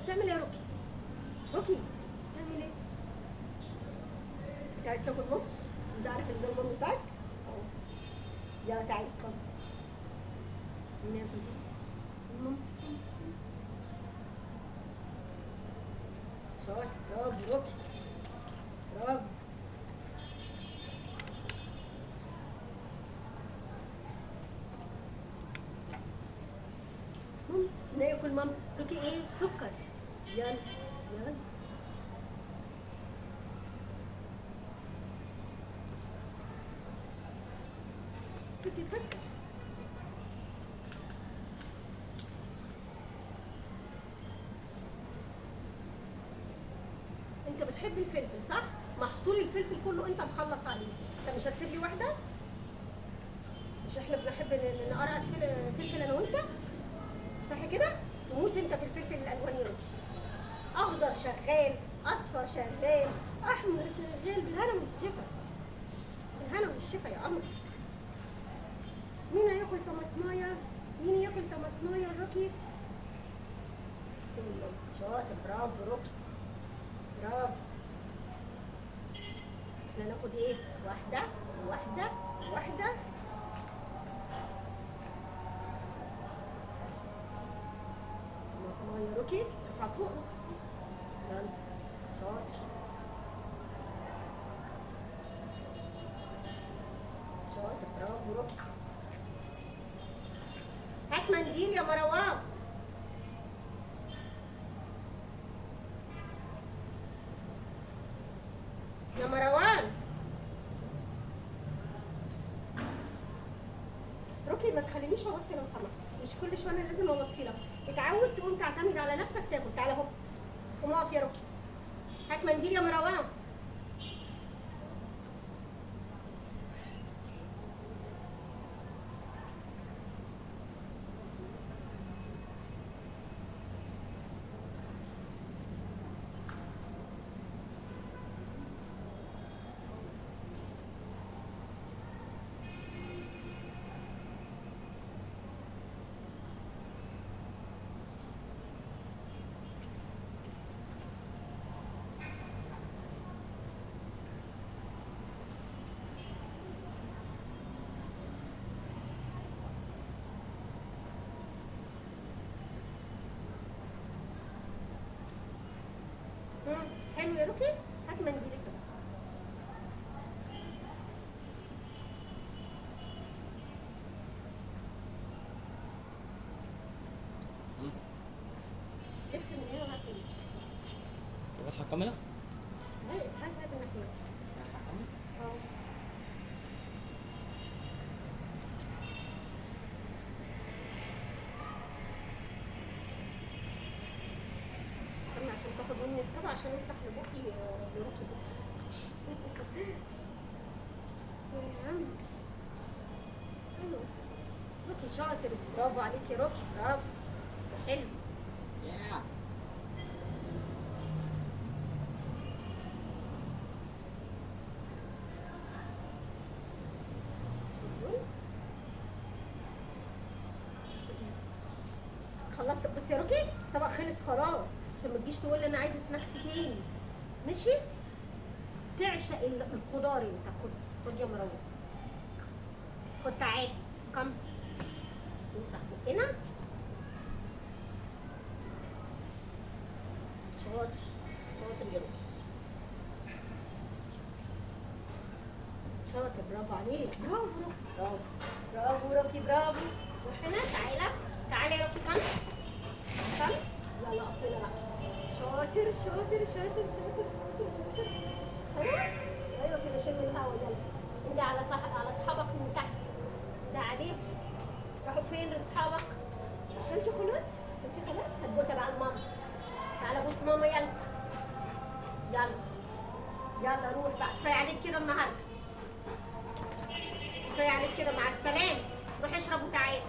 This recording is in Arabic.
بتعمل ايه يا روكي؟ روكي بتعمل ايه؟ انت عايز تاكل مام؟ انت عارف ان ده المام بتاعك؟ اهو. يلا تعالي كم. مين ياكل دي؟ المام. شاطر، برافو روكي، برافو. مام ناكل مام. روكي ايه؟ سكر. يلا يلا. روكي سكر. انت بتحب الفلفل صح؟ محصول الفلفل كله انت مخلص عليه. انت مش هتسيب لي واحده؟ مش احنا بنحب نقرقط فلفل انا وانت؟ صح كده؟ تموت انت في الفلفل الالوان يا روكي. اخضر شغال، اصفر شغال، احمر شغال، بالهنا والشفا. بالهنا والشفا يا قمر. مين هياكل طماطمايه؟ مين ياكل طماطمايه الروكي؟ شاطر، برافو روكي، برافو. احنا ناخد ايه؟ واحده واحده واحده. طماطمايه يا روكي، ارفع فوق. يلا شاطر، شاطر، برافو روكي. هات منديل يا مروان. يا مروان. روكي ما تخلينيش اوطي لو سمحت، مش كل شويه انا لازم اوطي لك. اتعود تقوم تعتمد على نفسك تاكل. تعالى اهو، قوم اقف يا روكي. هات منديل يا مروان. حلو يا روكي. هات منديلك بقى. لف من هنا وهات من هنا. فاتحة الكاميرا؟ هات الناحيه دي. فاتحة الكاميرا؟ اه. استنى عشان تاخد مني الطبق عشان امسح لبوقي لروكي بقى. يا عم حلو. روكي شاطر، برافو عليك يا روكي، برافو. حلو. ياه. خلصت؟ بص يا روكي الطبق خلص خلاص، عشان ما تجيش تقول لي انا عايزه سناكس تاني. ماشي؟ تعشق الخضار انت. خد خد يا مروه، خد تعالى كم. نمسح بقنا. شاطر، شاطر يا روكي، شاطر، برافو عليك، برافو روكي، برافو، برافو روكي، برافو. وهنا تعالى، تعالى يا روكي كم. كم. يلا اقف هنا بقى. شاطر، شاطر، شاطر، شاطر، شاطر، شاطر. ها؟ ايوه كده، شم الهوا. يلا انده على اصحابك من تحت. ده عليك. راحوا فين اصحابك؟